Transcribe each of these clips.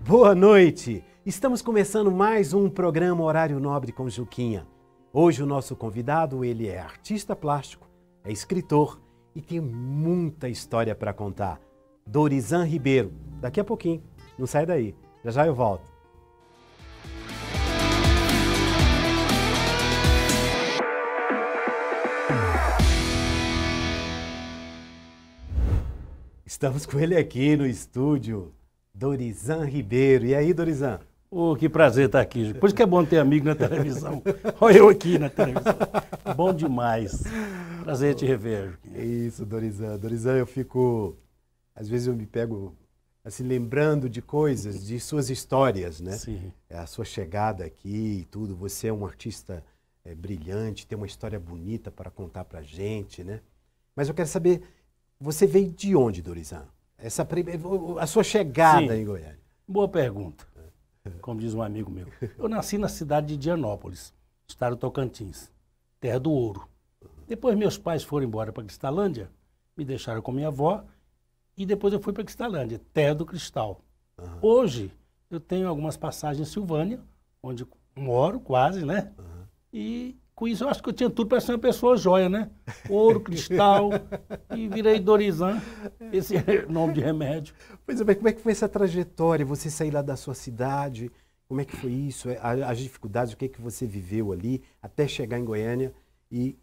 Boa noite! Estamos começando mais um programa Horário Nobre com Juquinha. Hoje o nosso convidado, ele é artista plástico, é escritor e tem muita história para contar. Dorizan Ribeiro. Daqui a pouquinho, não sai daí. Já já eu volto. Estamos com ele aqui no estúdio, Dorizan Ribeiro. E aí, Dorizan? Que prazer estar aqui. Por isso que é bom ter amigo na televisão. Olha eu aqui na televisão. Bom demais. Prazer te rever. É isso, Dorizan. Dorizan, eu fico... Às vezes eu me pego assim, lembrando de coisas, de suas histórias, né? Sim. A sua chegada aqui e tudo. Você é um artista brilhante, tem uma história bonita para contar pra gente, né? Mas eu quero saber, você veio de onde, Dorizan? A sua chegada Sim. em Goiânia. Boa pergunta. Como diz um amigo meu. Eu nasci na cidade de Dianópolis, estado do Tocantins, terra do ouro. Depois meus pais foram embora para Cristalândia, me deixaram com minha avó, e depois eu fui para Cristalândia, terra do cristal. Uhum. Hoje eu tenho algumas passagens em Silvânia, onde moro quase, né? Uhum. E com isso eu acho que eu tinha tudo para ser uma pessoa joia, né? Ouro, cristal, e virei Dorizan, esse é nome de remédio. Pois é, mas como é que foi essa trajetória? Você sair lá da sua cidade, como é que foi isso? As dificuldades, o que é que você viveu ali até chegar em Goiânia? E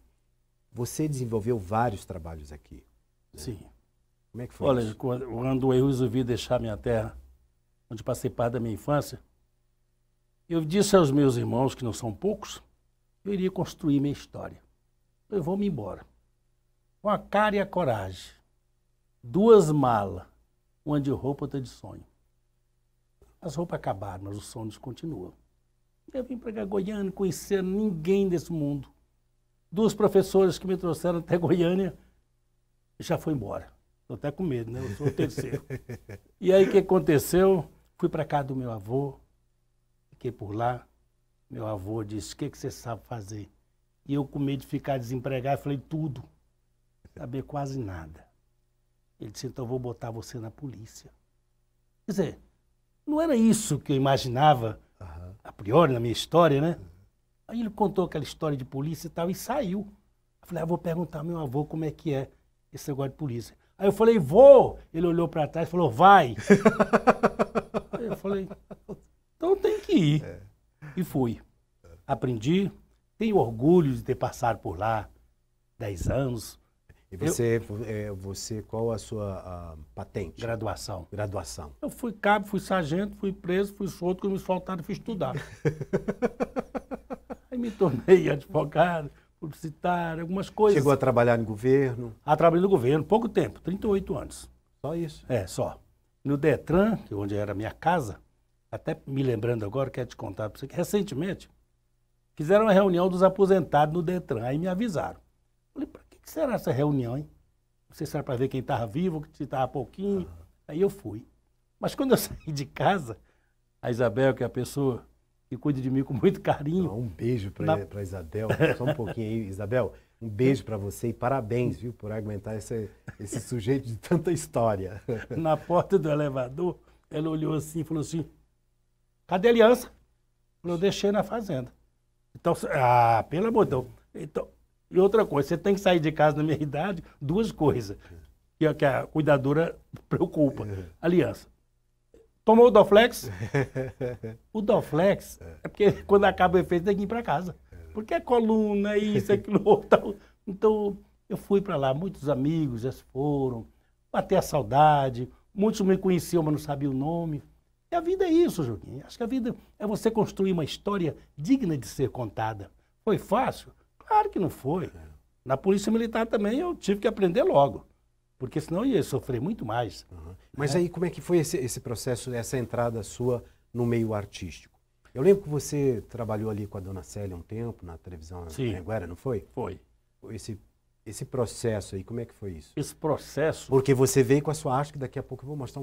você desenvolveu vários trabalhos aqui. Né? Sim. Como é que foi Olha, isso? quando eu resolvi deixar minha terra, onde passei parte da minha infância, eu disse aos meus irmãos, que não são poucos, eu iria construir minha história. Eu vou me embora. Com a cara e a coragem. 2 malas, uma de roupa, outra de sonho. As roupas acabaram, mas os sonhos continuam. Eu vim para Goiânia, conhecer ninguém desse mundo. 2 professoras que me trouxeram até Goiânia já foi embora. Estou até com medo, né? Eu sou o terceiro. E aí o que aconteceu? Fui para casa do meu avô, fiquei por lá. Meu avô disse, o que você sabe fazer? E eu, com medo de ficar desempregado, falei, tudo. Saber quase nada. Ele disse, então eu vou botar você na polícia. Quer dizer, não era isso que eu imaginava, a priori, na minha história, né? Aí ele contou aquela história de polícia e tal, e saiu. Eu falei, vou perguntar ao meu avô como é que é esse negócio de polícia. Aí eu falei, vou! Ele olhou para trás e falou, vai! Aí eu falei, então tem que ir. E fui. Aprendi, tenho orgulho de ter passado por lá 10 anos. E você qual a sua patente? Graduação. Graduação. Eu fui cabo, fui sargento, fui preso, fui solto, quando me soltaram, fui estudar. Aí me tornei advogado, publicitário, algumas coisas. Chegou a trabalhar no governo? Trabalhei no governo, pouco tempo, 38 anos. Só isso? Só. No Detran, que onde era a minha casa, até me lembrando agora, quero te contar para você que recentemente fizeram uma reunião dos aposentados no Detran, aí me avisaram. Falei, para que será essa reunião, hein? Não sei se era para ver quem estava vivo, se estava pouquinho. Aí eu fui. Mas quando eu saí de casa, a Isabel, que é a pessoa que cuida de mim com muito carinho... Um beijo para Isabel, só um pouquinho aí. Isabel, um beijo para você e parabéns, viu, por aguentar esse sujeito de tanta história. Na porta do elevador, ela olhou assim e falou assim, cadê a aliança? Eu deixei na fazenda. Então, pelo amor de Deus. Então, e outra coisa, você tem que sair de casa na minha idade, 2 coisas que a cuidadora preocupa. Aliança. Tomou o Dorflex? O Dorflex é porque quando acaba o efeito tem que ir para casa. Porque é coluna, isso, aquilo, outro. Então, eu fui para lá, muitos amigos já foram, bateu a saudade, muitos me conheciam, mas não sabiam o nome. E a vida é isso, Joaquim. Acho que a vida é você construir uma história digna de ser contada. Foi fácil? Claro que não foi. Na Polícia Militar também eu tive que aprender logo, porque senão eu ia sofrer muito mais. Mas aí como é que foi esse processo, essa entrada sua no meio artístico? Eu lembro que você trabalhou ali com a Dona Célia um tempo, na televisão Anhanguera, não foi? Foi. Esse processo aí, como é que foi isso? Esse processo... Porque você veio com a sua arte, que daqui a pouco eu vou mostrar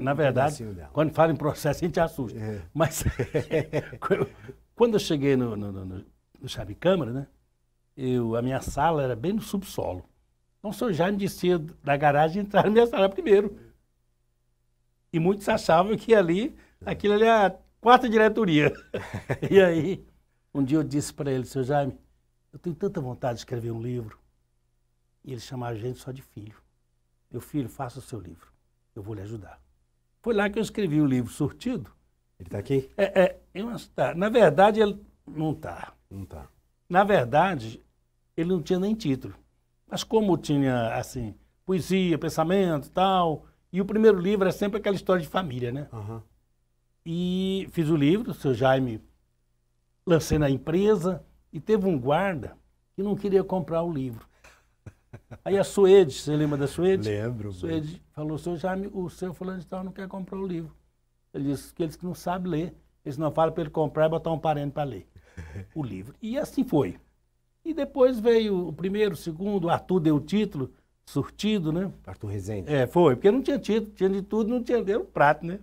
na verdade, quando fala em processo, a gente assusta. Mas quando eu cheguei no Chave Câmara, né? A minha sala era bem no subsolo. Então o senhor Jaime descia da garagem e entrava na minha sala primeiro. E muitos achavam que ali Aquilo ali é a quarta diretoria. E aí, um dia eu disse para ele, seu Jaime, eu tenho tanta vontade de escrever um livro. E ele chamava a gente só de filho. Meu filho, faça o seu livro. Eu vou lhe ajudar. Foi lá que eu escrevi o livro Surtido. Ele está aqui? Na verdade, ele não está. Não está. Na verdade, ele não tinha nem título. Mas como tinha, assim, poesia, pensamento e tal, e o primeiro livro é sempre aquela história de família, né? Uhum. E fiz o livro, o seu Jaime, lancei na empresa, e teve um guarda que não queria comprar o livro. Aí a Suede, você lembra da Suede? Lembro. Suede falou, seu Jaime, o seu fulano de tal não quer comprar o livro. Ele disse que eles que não sabem ler, eles não falam para ele comprar e botar um parente para ler o livro. E assim foi. E depois veio o primeiro, o segundo, o Arthur deu o título, Surtido, né? Arthur Rezende. Foi, porque não tinha título, tinha de tudo, não tinha, era um prato, né?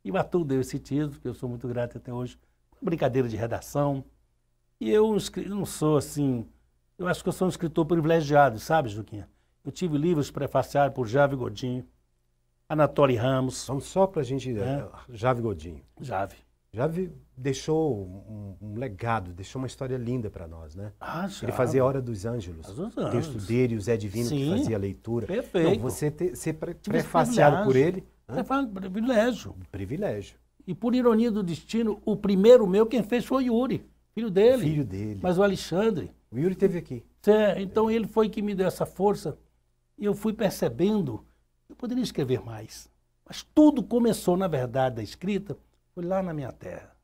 E o Arthur deu esse título, que eu sou muito grato até hoje, brincadeira de redação. E eu não sou assim, eu acho que eu sou um escritor privilegiado, sabe, Juquinha? Eu tive livros prefaciados por Jave Godinho, Anatoly Ramos. Vamos só para a gente... Jave Godinho. Jave. Jave deixou um legado, deixou uma história linda para nós, né? Ele Já. fazia Hora dos Ângelos. O texto dele, o Zé Divino, que fazia a leitura. Perfeito. Não, você ser prefaciado por ele... Privilégio. Privilégio. E por ironia do destino, o primeiro meu, quem fez foi o Yuri, filho dele. Filho dele. Mas o Alexandre... O Yuri esteve aqui. Então ele foi que me deu essa força e eu fui percebendo que eu poderia escrever mais. Mas tudo começou, na verdade, da escrita, foi lá na minha terra.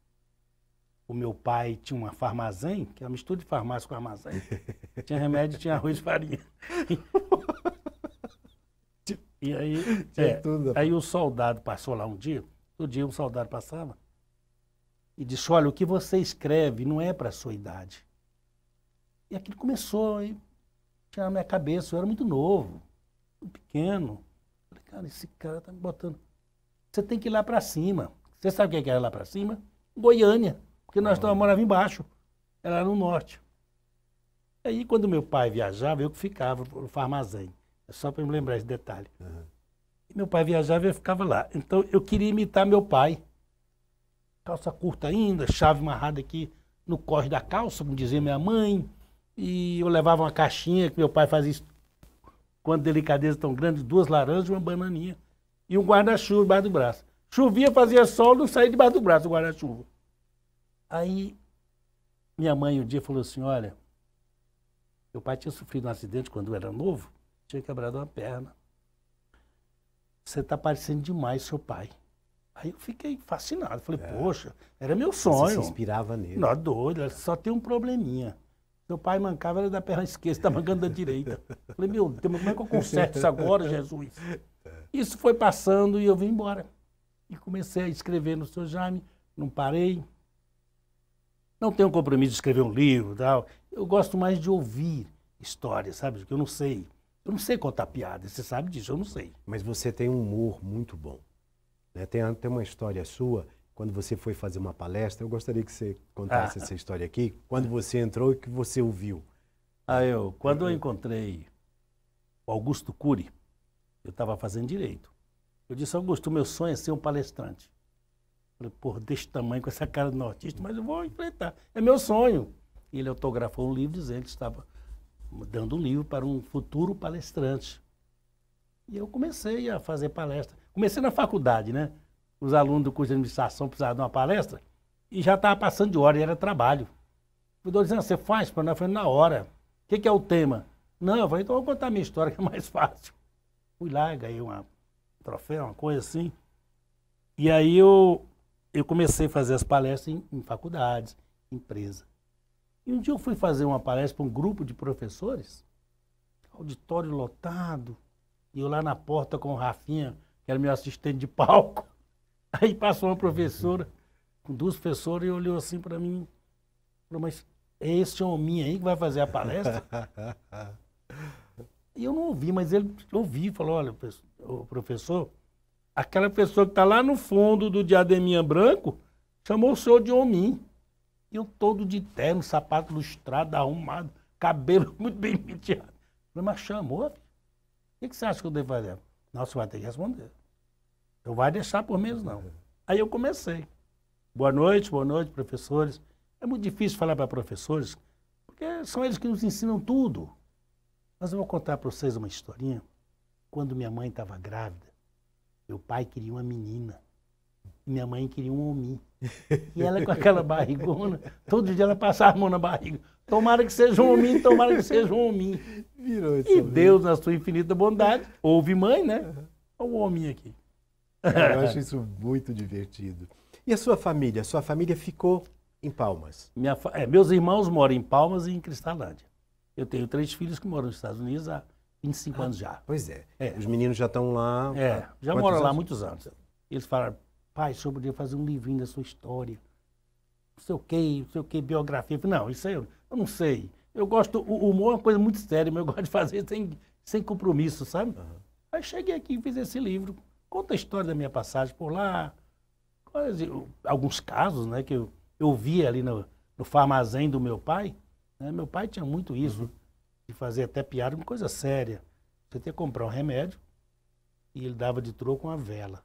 O meu pai tinha uma farmazém, que é uma mistura de farmácia com armazém. Tinha remédio, tinha arroz e farinha. E aí, aí o soldado passou lá um dia, todo dia um soldado passava e disse, olha, o que você escreve não é para a sua idade. E aquilo começou, aí tinha na minha cabeça, eu era muito novo, muito pequeno. Falei, cara, esse cara tá me botando. Você tem que ir lá para cima. Você sabe o que é lá para cima? Goiânia, porque nós morávamos embaixo, ela era no norte. Aí quando meu pai viajava, eu que ficava no farmazém. É só para me lembrar esse detalhe. Uhum. E meu pai viajava e eu ficava lá. Então eu queria imitar meu pai. Calça curta ainda, chave amarrada aqui no corre da calça, como dizia minha mãe. E eu levava uma caixinha, que meu pai fazia isso, com uma delicadeza tão grande, 2 laranjas e uma bananinha. E um guarda-chuva debaixo do braço. Chovia, fazia sol, não saía debaixo do braço o guarda-chuva. Aí minha mãe um dia falou assim, olha, meu pai tinha sofrido um acidente quando eu era novo, tinha quebrado uma perna. Você está parecendo demais seu pai. Aí eu fiquei fascinado. Falei, poxa, era meu sonho. Você se inspirava nele. Não, doido, só tem um probleminha. Seu pai mancava, era da perna esquerda, está mancando da direita. Falei, meu Deus, mas como é que eu conserto isso agora, Jesus? Isso foi passando e eu vim embora. E comecei a escrever no seu Jaime, não parei. Não tenho compromisso de escrever um livro e tal. Eu gosto mais de ouvir histórias, sabe? Porque eu não sei. Eu não sei contar piada, você sabe disso, eu não sei. Mas você tem um humor muito bom. Né? Tem uma história sua, quando você foi fazer uma palestra, eu gostaria que você contasse essa história aqui, quando você entrou e que você ouviu. Quando eu encontrei o Augusto Cury, eu estava fazendo direito. Eu disse, Augusto, meu sonho é ser um palestrante. Falei, porra, desse tamanho, com essa cara de nortista, mas eu vou enfrentar. É meu sonho. E ele autografou um livro dizendo que estava dando um livro para um futuro palestrante. E eu comecei a fazer palestra. Comecei na faculdade, né? Os alunos do curso de administração precisavam de uma palestra e já estava passando de hora, e era trabalho. O doutor dizendo, você faz para nós? Eu falei, na hora. O que é o tema? Não, eu falei, então eu vou contar a minha história, que é mais fácil. Fui lá, ganhei um troféu, uma coisa assim. E aí eu comecei a fazer as palestras em faculdades, em empresa. E um dia eu fui fazer uma palestra para um grupo de professores, auditório lotado, e eu lá na porta com o Rafinha, que era meu assistente de palco. Aí passou uma professora, com 2 professoras, e olhou assim para mim, falou, mas é esse hominho aí que vai fazer a palestra? E eu não ouvi, mas ele ouviu e falou, olha, o professor, aquela pessoa que está lá no fundo do diademinha branco, chamou o senhor de homem. Eu todo de terno, sapato lustrado, arrumado, cabelo muito bem penteado. Falei, mas chamou, filho. O que você acha que eu devo fazer? Não, você vai ter que responder. Não vai deixar por menos, não. Aí eu comecei. Boa noite, professores. É muito difícil falar para professores, porque são eles que nos ensinam tudo. Mas eu vou contar para vocês uma historinha. Quando minha mãe estava grávida, meu pai queria uma menina. E minha mãe queria um homem. E ela com aquela barrigona, todo dia ela passava a mão na barriga. Tomara que seja um homem, tomara que seja um homem. E Deus, na sua infinita bondade, houve mãe, né? Olha o homem aqui. Eu acho isso muito divertido. E a sua família? A sua família ficou em Palmas? Meus irmãos moram em Palmas e em Cristalândia. Eu tenho 3 filhos que moram nos Estados Unidos há 25 anos já. Pois é. Os meninos já estão lá. Já moram lá há muitos anos. Eles falaram, pai, o senhor podia fazer um livrinho da sua história. Não sei o que, biografia. Eu falei, não, isso aí eu não sei. Eu gosto, o humor é uma coisa muito séria, mas eu gosto de fazer sem compromisso, sabe? Aí cheguei aqui e fiz esse livro. Conta a história da minha passagem por lá. Alguns casos, né, que eu vi ali no farmazém do meu pai. Né? Meu pai tinha muito isso, de fazer até piada, uma coisa séria. Você tinha que comprar um remédio e ele dava de troco uma vela.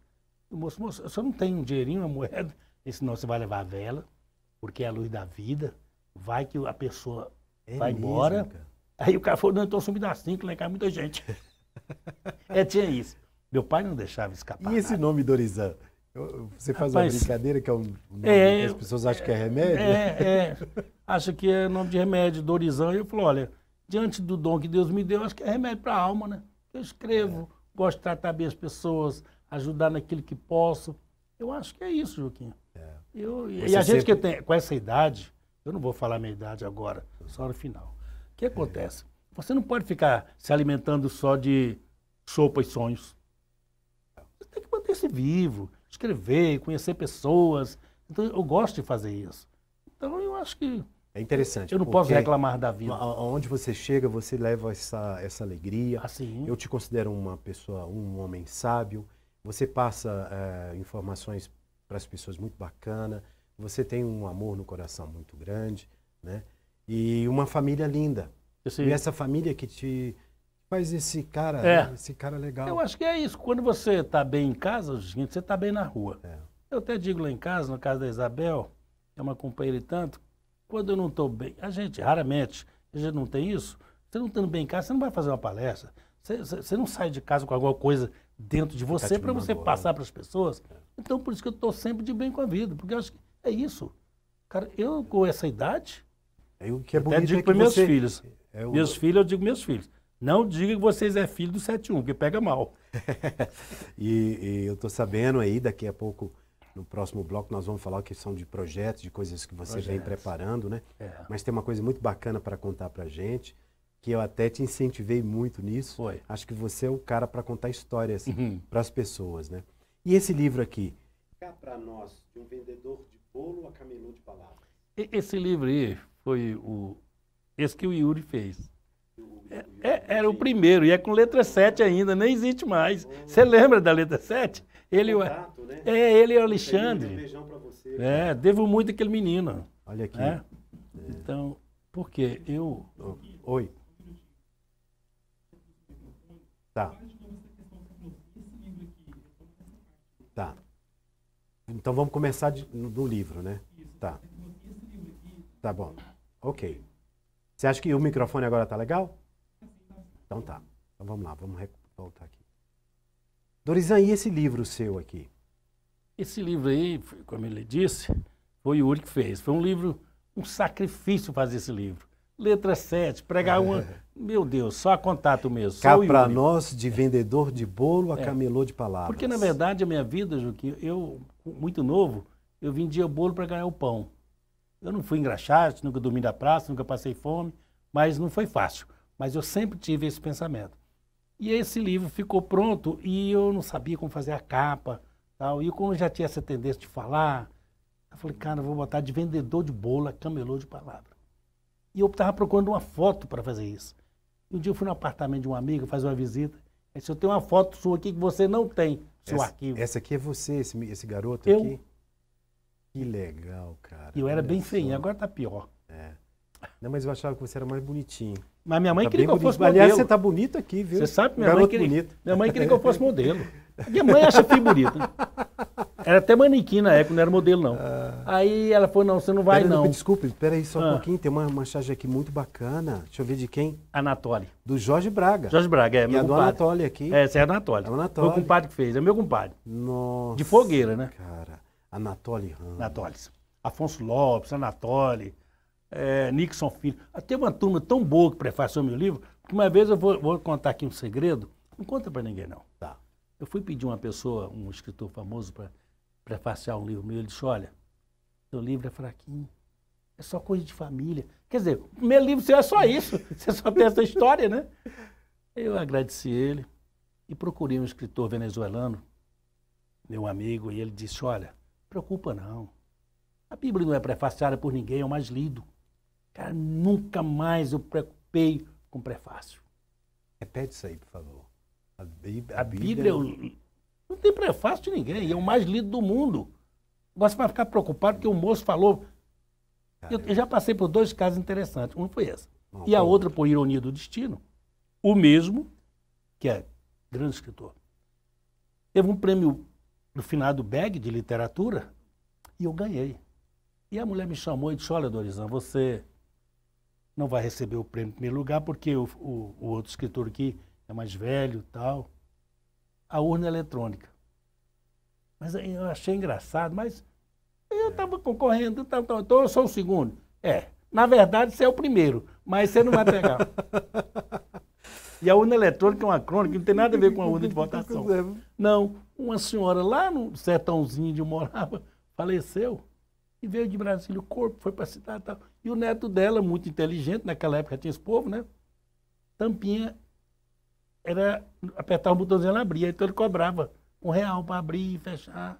O moço, o senhor não tem um dinheirinho, uma moeda? Ele disse, não, você vai levar a vela, porque é a luz da vida, vai que a pessoa vai embora. Cara? Aí o cara falou, não, então me dá 5, lá em casa muita gente. Tinha isso. Meu pai não deixava escapar. E esse nome Dorizan? Você faz uma brincadeira que é um nome que as pessoas acham que é remédio? Acha que é nome de remédio, Dorizan. E eu falo, olha, diante do dom que Deus me deu, acho que é remédio para a alma, né? Eu escrevo, gosto de tratar bem as pessoas, ajudar naquilo que posso. Eu acho que é isso, Juquinha. E a gente que tem com essa idade, eu não vou falar a minha idade agora, só no final. O que acontece? Você não pode ficar se alimentando só de sopa e sonhos. Você tem que manter-se vivo, escrever, conhecer pessoas. Então, eu gosto de fazer isso. Então, eu acho que... É interessante. Eu não posso reclamar da vida. Onde você chega, você leva essa alegria. Assim. Eu te considero uma pessoa, um homem sábio. Você passa informações para as pessoas muito bacana. Você tem um amor no coração muito grande, né? E uma família linda. E essa família que te faz esse cara legal. Eu acho que é isso. Quando você está bem em casa, você está bem na rua. Eu até digo lá em casa, no caso da Isabel, que é uma companheira e tanto, quando eu não estou bem, raramente, a gente não tem isso, você não estando bem em casa, você não vai fazer uma palestra, você não sai de casa com alguma coisa dentro de você para você passar para as pessoas. Então, por isso que eu estou sempre de bem com a vida, porque eu acho que é isso. Cara, eu com essa idade, o que é bonito até digo para meus filhos. Meus filhos, eu digo meus filhos. Não diga que vocês é filho do 71, porque pega mal. E eu estou sabendo aí, daqui a pouco, no próximo bloco, nós vamos falar a questão de projetos, de coisas que você vem preparando, né? Mas tem uma coisa muito bacana para contar para a gente, que eu até te incentivei muito nisso. Acho que você é o cara para contar histórias para as pessoas, né? E esse livro aqui? Cá para nós, de um vendedor de bolo a camelô de palavras. Esse livro aí foi esse que o Yuri fez. Era o primeiro, e é com letra 7 ainda, nem existe mais. Você lembra da letra 7? Ele, contato, né? Ele e o Alexandre. Um beijão pra você. Devo muito aquele menino. Olha aqui. Então, por quê? Oi. Tá. Tá. Então vamos começar do livro, né? Tá. Tá bom. Ok. Você acha que o microfone agora tá legal? Então tá. Então vamos lá, vamos voltar aqui. Dorizan, e esse livro seu aqui? Esse livro aí, como ele disse, foi o Yuri que fez. Foi um livro, um sacrifício fazer esse livro. Letra 7, pregar uma... Meu Deus, só contato mesmo. Cá para nós, de vendedor de bolo a camelô de palavras. Porque, na verdade, a minha vida, Juquinha, eu, muito novo, eu vendia bolo para ganhar o pão. Eu não fui engraxate, nunca dormi na praça, nunca passei fome, mas não foi fácil. Mas eu sempre tive esse pensamento. E esse livro ficou pronto e eu não sabia como fazer a capa. Tal. E como eu já tinha essa tendência de falar, eu falei, cara, eu vou botar de vendedor de bolo a camelô de palavra. E eu estava procurando uma foto para fazer isso. E um dia eu fui no apartamento de um amigo fazer uma visita. Ele disse, eu tenho uma foto sua aqui que você não tem, seu arquivo. Essa aqui é você, esse garoto aqui? Que legal, cara. E eu era bem feinho, agora tá pior. Não, mas eu achava que você era mais bonitinho. Mas minha mãe queria que eu fosse modelo. Aliás, você tá bonito aqui, viu? Você sabe que minha mãe queria que eu fosse modelo. Minha mãe acha filho bonito. Era até manequim na época, não era modelo, não. Aí ela falou, não, você não vai, não. Desculpe, espera aí só um pouquinho. Tem uma charge aqui muito bacana. Deixa eu ver de quem? Anatoly. Do Jorge Braga. Jorge Braga, é E meu a do compadre. Anatoly aqui. É, essa é Anatoly. É o Anatoly. Meu compadre que fez, é meu compadre. Nossa. De Fogueira, né? Cara, Anatoly Ramos. Anatoly. Afonso Lopes, Anatoly, Nixon Filho. Tem uma turma tão boa que prefaciou meu livro, que uma vez eu vou contar aqui um segredo. Não conta pra ninguém, não. Tá. Eu fui pedir uma pessoa, um escritor famoso, para prefaciar um livro meu. Ele disse, olha, seu livro é fraquinho. É só coisa de família. Quer dizer, o primeiro livro seu é só isso. Você só tem essa história, né? Eu agradeci ele e procurei um escritor venezuelano, meu amigo, e ele disse, olha, não preocupa não. A Bíblia não é prefaciada por ninguém, é o mais lido. Cara, nunca mais eu preocupei com prefácio. Repete isso aí, por favor. A Bíblia não tem prefácio de ninguém, e é o mais lido do mundo. Agora você vai ficar preocupado porque o moço falou. Eu já passei por 2 casos interessantes. Um foi esse. E a outra, por ironia do destino, o mesmo, que é grande escritor, teve um prêmio no finado BEG de literatura e eu ganhei. E a mulher me chamou e disse, olha, Dorizan, você não vai receber o prêmio em primeiro lugar porque o outro escritor aqui é mais velho e tal. A urna eletrônica. Mas aí eu achei engraçado, mas eu estava concorrendo, então eu sou o segundo. Na verdade você é o primeiro, mas você não vai pegar. E a urna eletrônica é uma crônica, não tem nada a ver com a urna de votação. Não, uma senhora lá no sertãozinho onde eu morava, faleceu e veio de Brasília, o corpo foi para a cidade e tal. E o neto dela, muito inteligente, naquela época tinha esse povo, né? Tampinha era apertar o botãozinho, ela abria, então ele cobrava R$1 para abrir e fechar,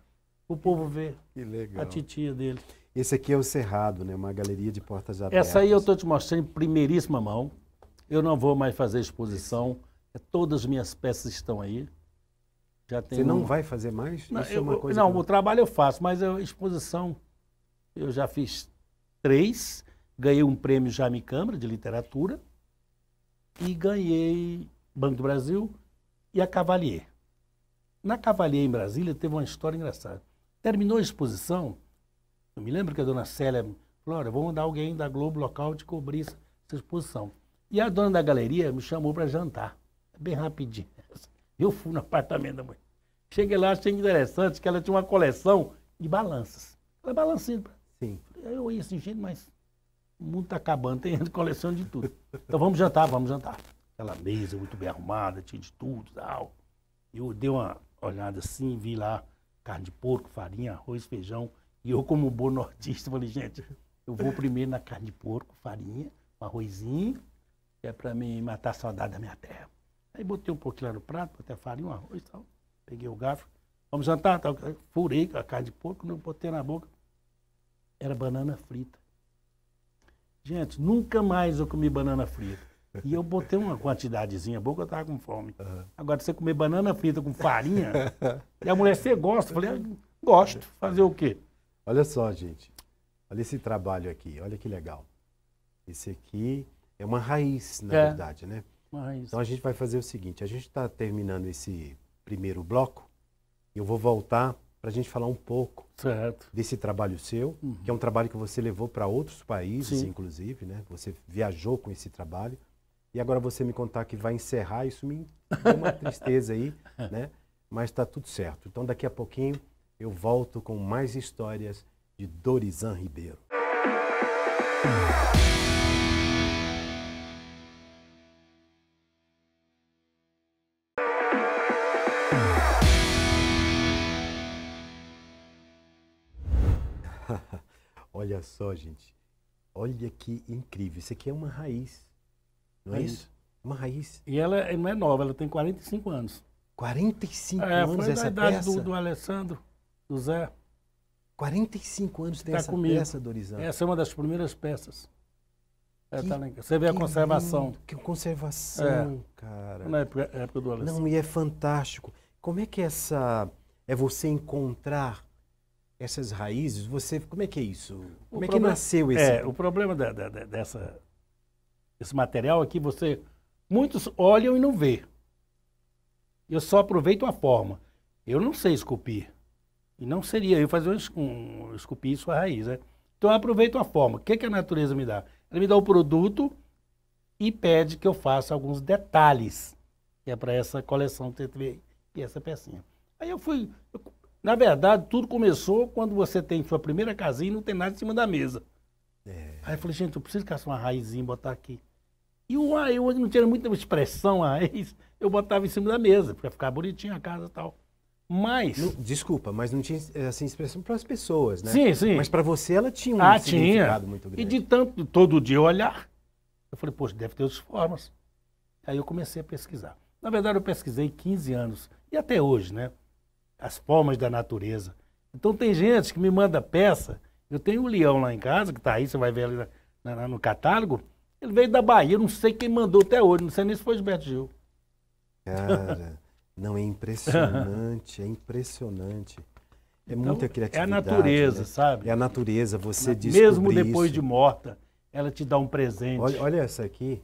o povo ver. Que legal. A titia dele. Esse aqui é o Cerrado, né? Uma galeria de portas abertas. Essa aí eu estou te mostrando em primeiríssima mão. Eu não vou mais fazer exposição. Todas as minhas peças estão aí. Já tem Você não vai fazer mais? Não, isso é uma coisa não, o trabalho eu faço, mas a exposição eu já fiz 3. Ganhei um prêmio Jaime Câmara de literatura e ganhei Banco do Brasil e a Cavalier. Na Cavalier, em Brasília, teve uma história engraçada. Terminou a exposição, eu me lembro que a dona Célia falou, olha, vou mandar alguém da Globo local de cobrir essa exposição. E a dona da galeria me chamou para jantar, bem rapidinho. Eu fui no apartamento da mãe. Cheguei lá, achei interessante que ela tinha uma coleção de balanças. Ela balancinha. Sim. Aí eu ia assim, gente, mas o mundo está acabando, tem coleção de tudo. Então vamos jantar, vamos jantar. Aquela mesa muito bem arrumada, tinha de tudo e tal. Eu dei uma olhada assim, vi lá carne de porco, farinha, arroz, feijão. E eu, como bom nortista, falei, gente, eu vou primeiro na carne de porco, farinha, um arrozinho, que é para me matar a saudade da minha terra. Aí botei um pouquinho lá no prato, botei a farinha, um arroz e tal. Peguei o garfo, vamos jantar, tal. Furei a carne de porco, quando eu botei na boca, era banana frita. Gente, nunca mais eu comi banana frita. E eu botei uma quantidadezinha boa, que eu estava com fome. Agora, você comer banana frita com farinha, e a mulher, você gosta? Eu falei, gosto. Fazer o quê? Olha só, gente. Olha esse trabalho aqui, olha que legal. Esse aqui é uma raiz, na verdade, né? Mas... Então a gente vai fazer o seguinte, a gente está terminando esse primeiro bloco, e eu vou voltar para a gente falar um pouco desse trabalho seu, que é um trabalho que você levou para outros países, inclusive, né? Você viajou com esse trabalho. E agora você me contar que vai encerrar, isso me deu uma tristeza aí, né? Mas está tudo certo. Então daqui a pouquinho eu volto com mais histórias de Dorizan Ribeiro. Olha só, gente. Olha que incrível. Isso aqui é uma raiz. Não é isso? Uma raiz. E ela não é nova, ela tem 45 anos. 45 anos foi essa da idade peça? do Alessandro, do Zé. 45 anos tem Tá essa comigo. peça, Dorizan. Essa é uma das primeiras peças. Você vê a conservação. Lindo, que conservação, cara. Na época do Alessandro. Não, e é fantástico. Como é que é você encontrar essas raízes? Como é que é isso? Como é que nasceu esse? O problema desse material é que muitos olham e não vê. Eu só aproveito a forma. Eu não sei esculpir. E não seria eu fazer esculpir isso a raiz, né? Então eu aproveito a forma. O que, que a natureza me dá? Ela me dá o produto e pede que eu faça alguns detalhes, que é para essa coleção que teve e essa pecinha. Aí na verdade, tudo começou quando você tem sua primeira casinha e não tem nada em cima da mesa. Aí eu falei, gente, eu preciso caçar uma raizinha e botar aqui. E eu não tinha muita expressão a raiz, eu botava em cima da mesa, para ficar bonitinha a casa e tal. Mas... Desculpa, mas não tinha assim, expressão para as pessoas, né? Sim, sim. Mas para você ela tinha um significado muito grande. E de tanto, todo dia eu olhar, eu falei, poxa, deve ter outras formas. Aí eu comecei a pesquisar. Na verdade, eu pesquisei 15 anos, e até hoje, né? As formas da natureza. Então tem gente que me manda peça. Eu tenho um leão lá em casa, que está aí, você vai ver ali no catálogo. Ele veio da Bahia, não sei quem mandou até hoje, não sei nem se foi Gilberto Gil. Cara, não, é impressionante, é impressionante. É então, muita criatividade. É a natureza, né? sabe? É a natureza, você descobrir mesmo depois isso. de morta, ela te dá um presente. Olha essa aqui.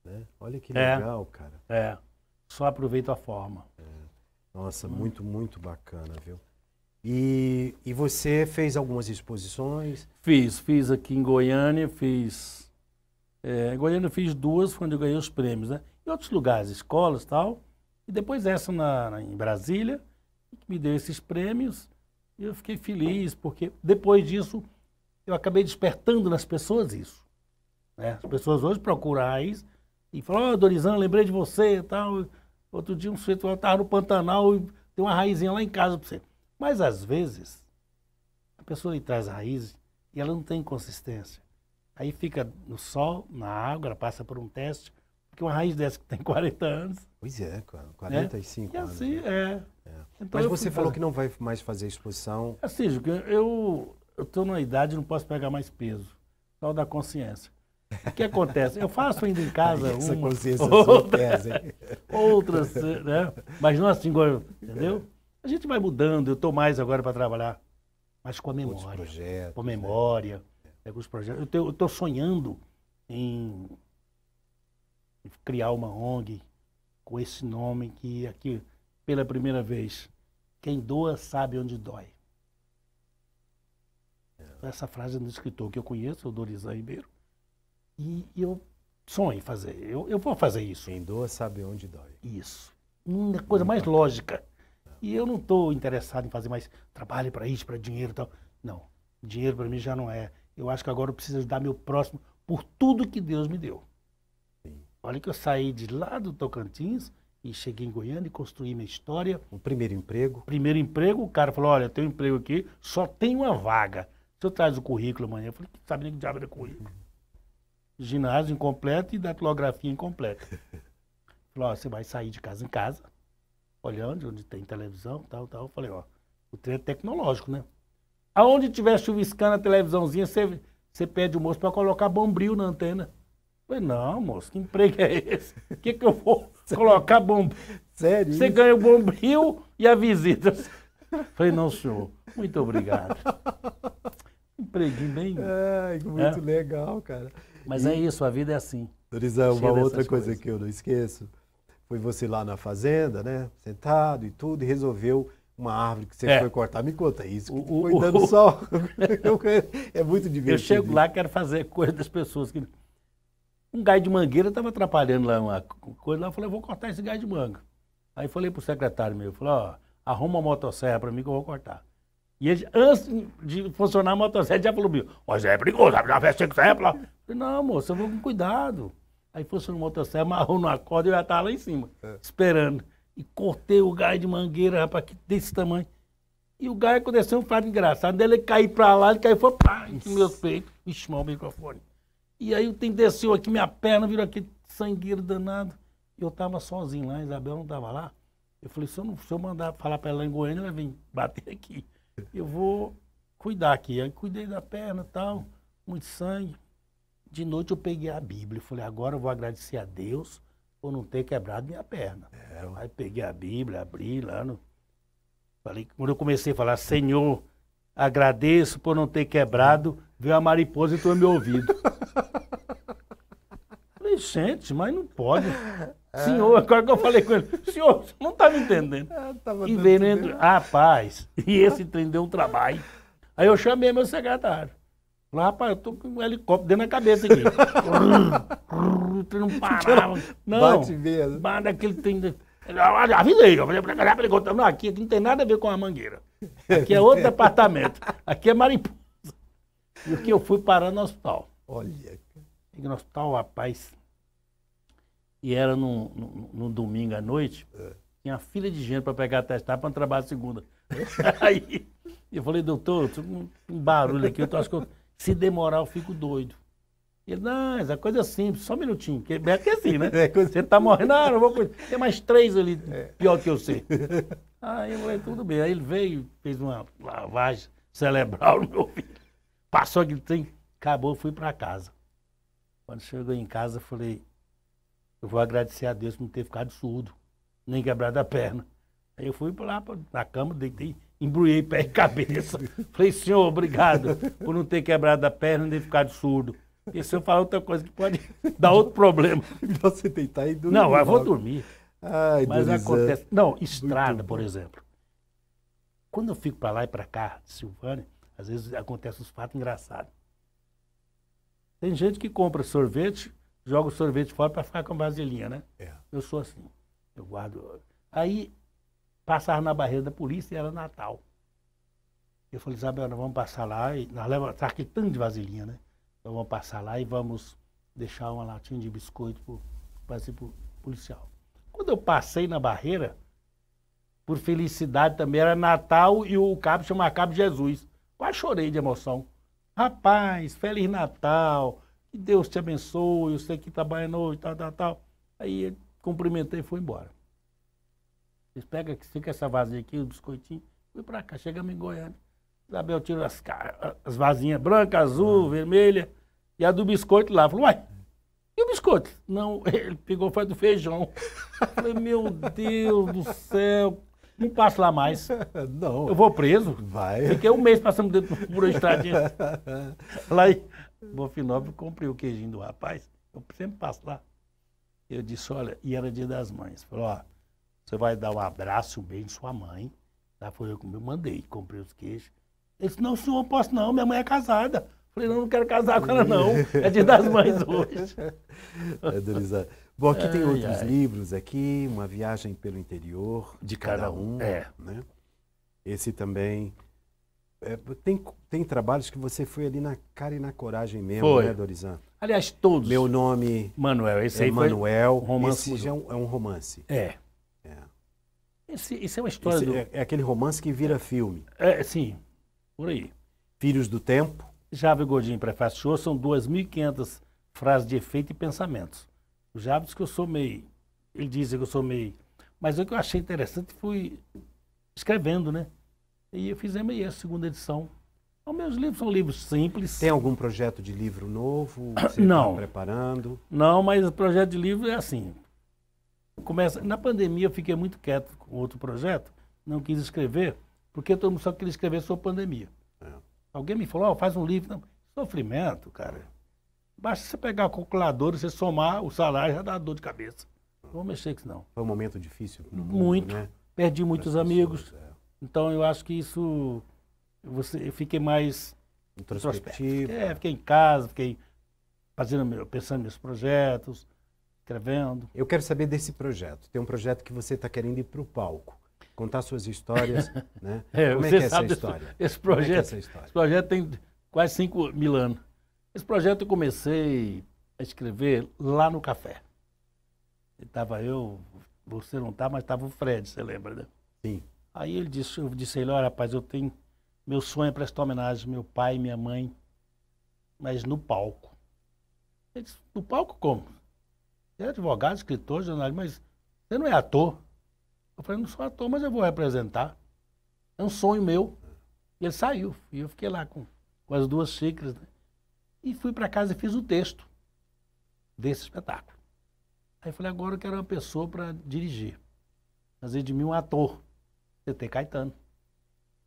Né? Olha que legal, cara. Só aproveita a forma. Nossa, muito, muito bacana, viu? E você fez algumas exposições? Fiz aqui em Goiânia, em Goiânia eu fiz 2 quando eu ganhei os prêmios, né? Em outros lugares, escolas e tal. E depois essa em Brasília, que me deu esses prêmios. E eu fiquei feliz, porque depois disso eu acabei despertando nas pessoas isso. Né? As pessoas hoje procuram a raiz e falam, Dorizão, lembrei de você e tal. Outro dia um sujeito estava no Pantanal e tem uma raizinha lá em casa para você. Mas às vezes a pessoa lhe traz a raiz e ela não tem consistência. Aí fica no sol, na água, ela passa por um teste, porque uma raiz dessa que tem 40 anos. Pois é, 45 anos. Assim, né? Então mas você falou que não vai mais fazer exposição. Assim, eu estou numa idade e não posso pegar mais peso. Só da consciência. O que acontece? Eu faço ainda em casa essa uma, consciência outras, né? Mas não assim, entendeu? A gente vai mudando, eu estou mais agora para trabalhar, mas com a memória. Outros projetos, com a memória, alguns projetos. Eu estou sonhando em criar uma ONG com esse nome que aqui, pela primeira vez, quem doa sabe onde dói. Essa frase é do escritor que eu conheço, o Dorizão Ribeiro. E eu sonho em fazer. Eu vou fazer isso. Quem doa sabe onde dói. Isso. Uma coisa mais lógica. E eu não estou interessado em fazer mais trabalho para isso, para dinheiro e tal. Não. Dinheiro para mim já não é. Eu acho que agora eu preciso ajudar meu próximo por tudo que Deus me deu. Sim. Olha que eu saí de lá do Tocantins e cheguei em Goiânia e construí minha história. O primeiro emprego? Primeiro emprego, o cara falou, olha, tem um emprego aqui, só tem uma vaga. Se eu traz o currículo amanhã, eu falei, sabe nem que diabo era currículo. Ginásio incompleto e datilografia incompleta. Falei, ó, você vai sair de casa em casa, olhando onde tem televisão, tal. Eu falei, ó, o trem é tecnológico, né? Aonde tiver chuviscando a televisãozinha, você pede o moço para colocar bombril na antena. Eu falei, não, moço, que emprego é esse? O que eu vou colocar bombril? Sério? Você ganha o bombril e a visita. Eu falei, não, senhor, muito obrigado. Empreguinho bem... Ai, muito legal, cara. Mas é isso, a vida é assim. Dorizão, uma outra coisa que eu não esqueço, foi você lá na fazenda, né, sentado e tudo, e resolveu uma árvore que você foi cortar. Me conta isso, que foi dando sol. É muito divertido. Eu chego lá, quero fazer coisa das pessoas. Um galho de mangueira estava atrapalhando lá uma coisa, lá eu falei, eu vou cortar esse galho de manga. Aí falei pro secretário meu, falei, ó, arruma uma motosserra para mim que eu vou cortar. E ele, antes de funcionar a motosserra, já falou, mas é perigoso, sabe, já festa que serra lá. Eu falei, não, moço, eu vou com cuidado. Aí funcionou a motosserra, amarrou numa corda e eu já estava lá em cima, esperando. E cortei o galho de mangueira, rapaz, desse tamanho. E o galho aconteceu um fato engraçado, dele cair para lá, ele caiu e foi pá, em meus peitos. Ixi, mal o microfone. E aí o trem desceu aqui, minha perna virou aquele sangueiro danado. E eu estava sozinho lá, a Isabel não estava lá. Eu falei, se eu mandar falar para ela em Goiânia, ela vem bater aqui. Eu vou cuidar aqui. Aí cuidei da perna e tal, muito sangue. De noite eu peguei a Bíblia. Falei, agora eu vou agradecer a Deus por não ter quebrado minha perna. Aí peguei a Bíblia, abri lá no... Falei, quando eu comecei a falar, Senhor, agradeço por não ter quebrado, veio a mariposa e entrou no meu ouvido. Falei, gente, mas não pode. Senhor, agora que eu falei com ele, senhor, você não tá me entendendo. E veio dentro, rapaz, e esse trem deu um trabalho. Aí eu chamei meu secretário. Falei, rapaz, eu tô com um helicóptero dentro da cabeça aqui. O trem não parava. Não, bate mesmo. Bate aquele trem. Avisei, eu falei pra cá, não, aqui não tem nada a ver com a Mangueira. Aqui é outro departamento. Aqui é Mariposa. E o que eu fui parar no hospital. Olha. Cheguei no hospital, rapaz. E era no domingo à noite. Tinha fila de gente para pegar atestado para trabalhar segunda. Aí eu falei, doutor, eu tô com um barulho aqui, eu acho que se demorar eu fico doido. Ele, não, essa coisa simples, só um minutinho. Que é assim, né? Você tá morrendo, não vou cuidar. Tem mais 3 ali, pior que eu sei. Aí eu falei, tudo bem. Aí ele veio, fez uma lavagem cerebral no meu filho. Passou aquele trem, acabou, fui para casa. Quando chegou em casa, eu falei, eu vou agradecer a Deus por não ter ficado surdo, nem quebrado a perna. Aí eu fui lá na cama, deitei, embrulhei pé e cabeça. Falei, senhor, obrigado por não ter quebrado a perna nem ficado surdo. Porque se eu falar outra coisa que pode dar outro problema. Você deitar e dormir. Não, eu vou dormir. Ai, mas Deus acontece. Não, estrada, por exemplo. Quando eu fico para lá e para cá, de Silvânia, às vezes acontecem uns fatos engraçados. Tem gente que compra sorvete, joga o sorvete fora para ficar com vasilhinha, né? Eu sou assim. Eu guardo. Aí passava na barreira da polícia e era Natal. Eu falei, Isabel, nós vamos passar lá e nós levamos aquele tanto de vasilhinha, né? Então vamos passar lá e vamos deixar uma latinha de biscoito para o policial. Quando eu passei na barreira, por felicidade também, era Natal e o cabo chamava Cabo Jesus. Quase chorei de emoção. Rapaz, Feliz Natal, que Deus te abençoe, eu sei que trabalha noite, tal. Aí cumprimentei e fui embora. Eles pegam fica essa vasilha aqui, o biscoitinho, fui pra cá, chegamos em Goiânia. Isabel tira as vasinhas branca, azul, vermelha, e a do biscoito lá. Falei, uai, e o biscoito? Não, ele pegou, foi do feijão. Falei, meu Deus do céu, não passo lá mais. Não. Eu vou preso. Vai. Fiquei um mês passando dentro por uma estradinha. Lá em Bofinópolis, comprei o queijinho do rapaz. Eu sempre passo lá. Eu disse, olha, e era dia das mães. Falei, ó, você vai dar um abraço, um beijo em sua mãe. Lá foi eu que eu mandei, comprei os queijos. Ele disse, não, senhor, não posso não, minha mãe é casada. Falei, não quero casar com ela não, é dia das mães hoje. Dorizão. Bom, aqui tem outros livros aqui, Uma Viagem pelo Interior, de cada um. Né? Esse também. Tem trabalhos que você foi ali na cara e na coragem mesmo, foi. Né, Dorizão? Aliás, todos. Meu nome Manuel, esse aí Manuel. Foi um romance. Esse já é um romance. Esse é uma história é aquele romance que vira filme. Sim, por aí. Filhos do Tempo. Javes Godinho prefaciou, são 2.500 frases de efeito e pensamentos. O Javes diz que eu sou meio... Ele diz que eu sou meio... Mas o que eu achei interessante fui escrevendo, né? E fizemos aí a segunda edição. Os meus livros são livros simples. Tem algum projeto de livro novo que você Não. está preparando? Não, mas o projeto de livro é assim. Na pandemia eu fiquei muito quieto com outro projeto, não quis escrever, porque todo mundo só queria escrever sobre pandemia. Alguém me falou, faz um livro. Não, sofrimento, cara. Basta você pegar a calculadora e você somar o salário, já dá dor de cabeça. Não vou mexer com isso, não. Foi um momento difícil no mundo, muito. Né? Perdi muitos amigos. Então eu acho que isso... Eu fiquei mais introspectivo. Fiquei em casa, fiquei pensando nos meus projetos, escrevendo. Eu quero saber desse projeto. Tem um projeto que você está querendo ir para o palco. Contar suas histórias, né? Como é que é essa história? Esse projeto tem quase 5.000 anos. Esse projeto eu comecei a escrever lá no café. Estava eu, você não está, mas estava o Fred, você lembra, né? Sim. Aí eu disse a ele, olha, rapaz, meu sonho é prestar homenagem ao meu pai e minha mãe, mas no palco. Ele disse, no palco como? Você é advogado, escritor, jornalista, mas você não é ator? Eu falei, não sou ator, mas eu vou representar. É um sonho meu. E ele saiu. E eu fiquei lá com as 2 xícaras. Né? E fui para casa e fiz o texto desse espetáculo. Aí eu falei, agora eu quero uma pessoa para dirigir. Fazer de mim um ator. TT Caetano.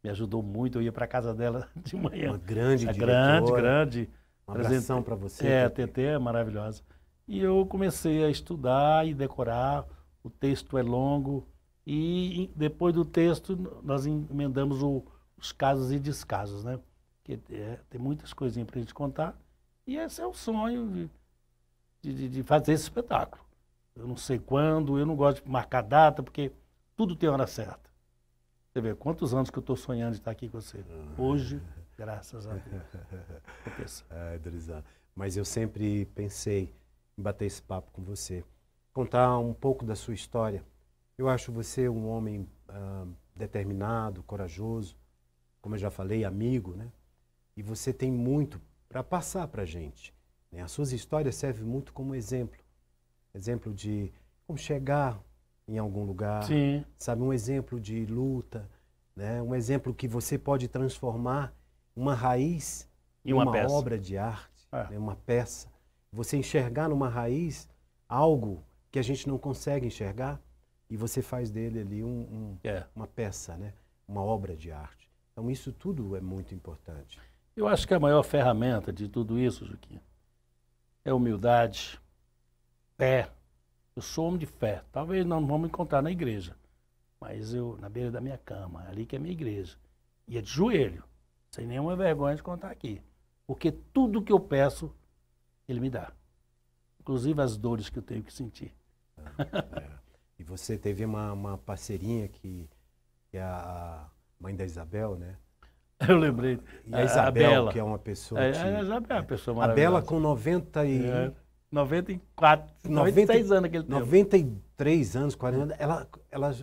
Me ajudou muito, eu ia para casa dela de manhã. Uma grande diretora. Grande. Um abração para você. A TT é maravilhosa. E eu comecei a estudar e decorar. O texto é longo. E depois do texto, nós emendamos os casos e descasos, né? Porque tem muitas coisinhas para a gente contar. E esse é o sonho de fazer esse espetáculo. Eu não sei quando, eu não gosto de marcar data, porque tudo tem hora certa. Você vê quantos anos que eu estou sonhando de estar aqui com você. Hoje, graças a Deus. Dorizão, mas eu sempre pensei em bater esse papo com você. Contar um pouco da sua história. Eu acho você um homem determinado, corajoso, como eu já falei, amigo, né? E você tem muito para passar para a gente, né? As suas histórias servem muito como exemplo. Exemplo de como chegar em algum lugar, Sim. sabe? Um exemplo de luta, né? Um exemplo que você pode transformar uma raiz em uma obra de arte, né? Uma peça. Você enxergar numa raiz algo que a gente não consegue enxergar e você faz dele ali uma peça, né? Uma obra de arte. Então isso tudo é muito importante. Eu acho que a maior ferramenta de tudo isso, Juquinha, é humildade, fé. Eu sou homem de fé. Talvez não vamos encontrar na igreja, mas eu, na beira da minha cama, ali que é a minha igreja, e é de joelho, sem nenhuma vergonha de contar aqui. Porque tudo que eu peço, Ele me dá. Inclusive as dores que eu tenho que sentir. E você teve uma parceirinha que é a mãe da Isabel, né? Eu lembrei. E a Isabel, que é uma pessoa... A Isabel é uma pessoa maravilhosa. A Bela com 96 anos aquele tempo. 93 anos, 40 anos, ela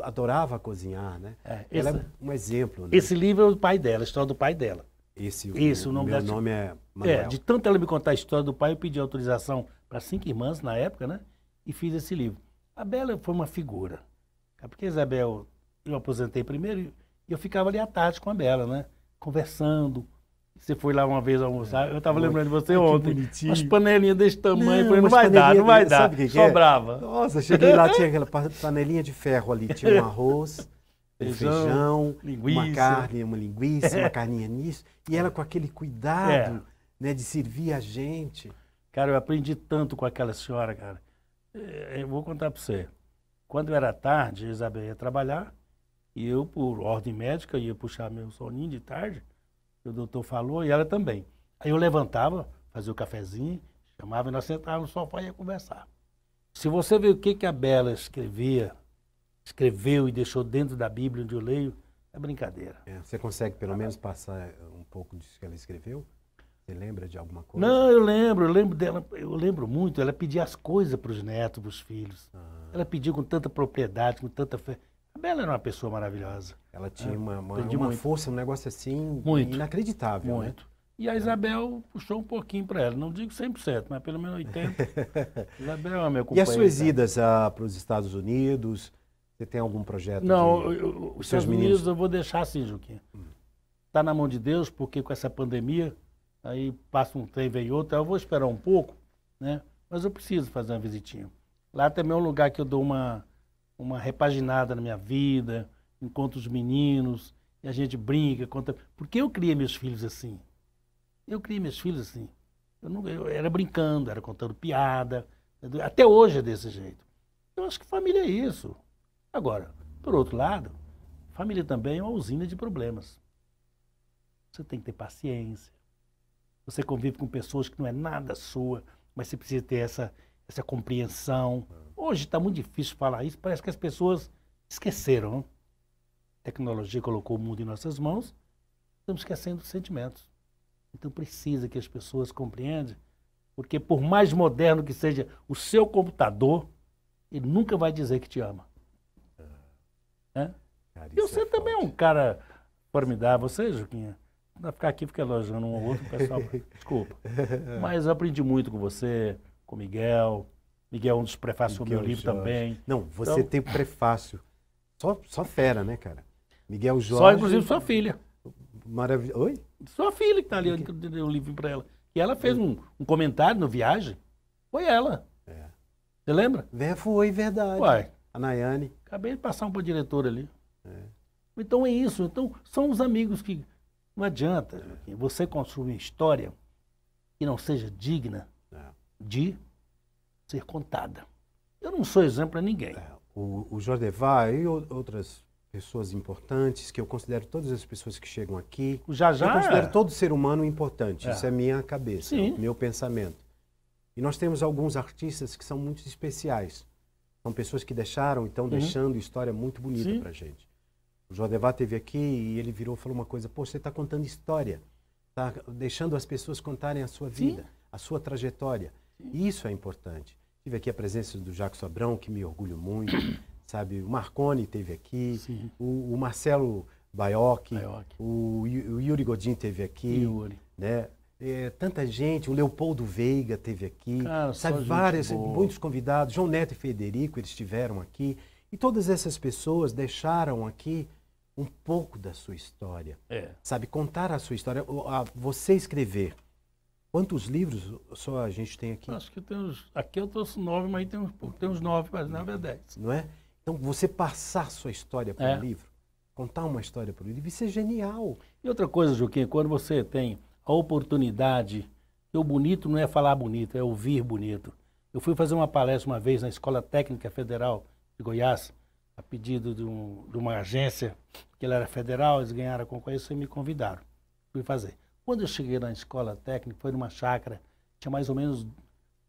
adorava cozinhar, né? Ela é um exemplo, né? Esse livro é o pai dela, a história do pai dela. O meu nome é Manuel. De tanto ela me contar a história do pai, eu pedi autorização para 5 irmãs na época, né? E fiz esse livro. A Bela foi uma figura. Porque a Isabel, eu aposentei primeiro e eu ficava ali à tarde com a Bela, né? Conversando. Você foi lá uma vez almoçar, eu estava lembrando de você ontem. Bonitinho. Umas panelinhas desse tamanho, eu falei, não vai dar. Sabe o que sobrava. Nossa, cheguei lá, tinha aquela panelinha de ferro ali, tinha um arroz, feijão, linguiça. uma carne, uma linguiça, uma carninha nisso. E ela com aquele cuidado, né, de servir a gente. Cara, eu aprendi tanto com aquela senhora, cara. Eu vou contar para você. Quando era tarde, a Isabel ia trabalhar e eu, por ordem médica, ia puxar meu soninho de tarde. O doutor falou e ela também. Aí eu levantava, fazia o cafezinho, chamava e nós sentávamos no sofá e ia conversar. Se você ver o que a Bela escreveu e deixou dentro da Bíblia onde eu leio, é brincadeira. Você consegue pelo menos passar um pouco disso que ela escreveu? Você lembra de alguma coisa? Não, eu lembro dela, eu lembro muito. Ela pedia as coisas para os netos, para os filhos. Ela pedia com tanta propriedade, com tanta fé. A Bela era uma pessoa maravilhosa. Ela tinha uma força, um negócio assim inacreditável. Muito. Né? E a Isabel puxou um pouquinho para ela. Não digo 100%, mas pelo menos 80%. Isabel é a minha companheira. E as suas idas para os Estados Unidos? Você tem algum projeto? Não, os Estados Unidos eu vou deixar assim, Juquinha. Está na mão de Deus, porque com essa pandemia, aí passa um trem, vem outro, aí eu vou esperar um pouco, né? Mas eu preciso fazer uma visitinha. Lá também é um lugar que eu dou uma repaginada na minha vida, encontro os meninos, e a gente brinca, conta. Porque eu criei meus filhos assim. Eu era brincando, era contando piada. Entendeu? Até hoje é desse jeito. Eu acho que família é isso. Agora, por outro lado, família também é uma usina de problemas. Você tem que ter paciência. Você convive com pessoas que não é nada sua, mas você precisa ter essa compreensão. Hoje está muito difícil falar isso, parece que as pessoas esqueceram. Não? A tecnologia colocou o mundo em nossas mãos, estamos esquecendo os sentimentos. Então precisa que as pessoas compreendam, porque por mais moderno que seja o seu computador, ele nunca vai dizer que te ama. Cara, e você também é um cara formidável, você, Juquinha? Não vai ficar aqui fica elogiando um ou outro, pessoal, desculpa. Mas eu aprendi muito com você, com o Miguel. Miguel é um dos prefácios do meu livro também. Não, você tem o prefácio. Só fera, né, cara? Miguel Jorge. Só, inclusive, sua filha. Maravilhoso. Oi? Sua filha que está ali, que eu dei um livro para ela. E ela fez um comentário no Viagem. Foi ela. Você lembra? Foi verdade. Uai. A Nayane. Acabei de passar um para a diretora ali. Então é isso. Então são os amigos que... Não adianta você construir uma história que não seja digna de ser contada. Eu não sou exemplo para ninguém. O Jordevar e outras pessoas importantes, que eu considero todas as pessoas que chegam aqui, eu considero todo ser humano importante. Isso é minha cabeça, meu pensamento. E nós temos alguns artistas que são muito especiais. São pessoas que deixaram e estão deixando história muito bonita pra gente. O Jordevar esteve aqui e ele virou e falou uma coisa: pô, você está contando história, está deixando as pessoas contarem a sua vida, a sua trajetória. E isso é importante. Tive aqui a presença do Jacques Abrão, que me orgulho muito, sabe? O Marconi esteve aqui, o Marcelo Baiocchi, o Yuri Godin esteve aqui, né? Tanta gente, o Leopoldo Veiga esteve aqui, cara, sabe? Muitos convidados, João Neto e Federico, eles estiveram aqui. E todas essas pessoas deixaram aqui um pouco da sua história, sabe? Contar a sua história, você escrever. Quantos livros só a gente tem aqui? Acho que tem uns... Aqui eu trouxe 9, mas tem uns 9, mas não é 10. Não é? Então, você passar sua história para o livro, contar uma história para o livro, isso é genial. E outra coisa, Juquinha, quando você tem a oportunidade, que o bonito não é falar bonito, é ouvir bonito. Eu fui fazer uma palestra uma vez na Escola Técnica Federal de Goiás, a pedido de uma agência, que ela era federal, eles ganharam a concorrência e me convidaram. Fui fazer. Quando eu cheguei na escola técnica, foi numa chácara, tinha mais ou menos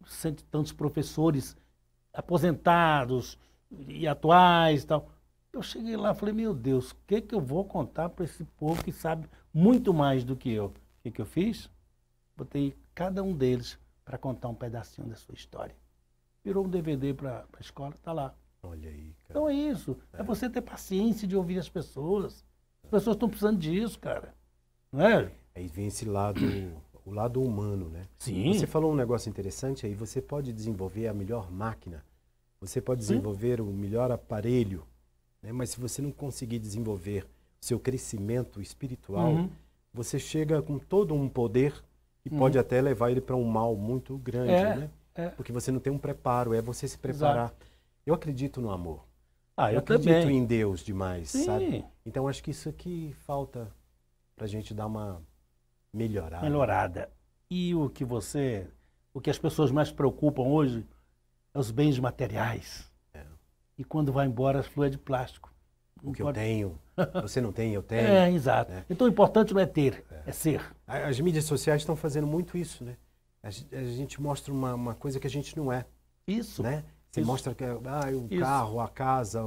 100 e tantos professores aposentados e atuais e tal. Eu cheguei lá e falei, meu Deus, o que eu vou contar para esse povo que sabe muito mais do que eu? O que eu fiz? Botei cada um deles para contar um pedacinho da sua história. Virou um DVD para a escola, está lá. Olha aí, cara. Então é isso. É você ter paciência de ouvir as pessoas. As pessoas estão precisando disso, cara. Não é? Aí vem esse lado, o lado humano, né? Sim. Você falou um negócio interessante aí, você pode desenvolver a melhor máquina, você pode desenvolver o melhor aparelho, né? Mas se você não conseguir desenvolver o seu crescimento espiritual, você chega com todo um poder que pode até levar ele para um mal muito grande, né? Porque você não tem um preparo, é você se preparar. Exato. Eu acredito no amor. Eu acredito também em Deus demais, sabe? Então acho que isso aqui falta pra gente dar uma melhorada. E o que as pessoas mais preocupam hoje é os bens materiais. E quando vai embora, as flores de plástico. O que eu tenho, você não tem, eu tenho. Exato. Né? Então o importante não é ter, é ser. As mídias sociais estão fazendo muito isso, né? A gente mostra uma coisa que a gente não é. Isso. Né? Você mostra que o carro, a casa,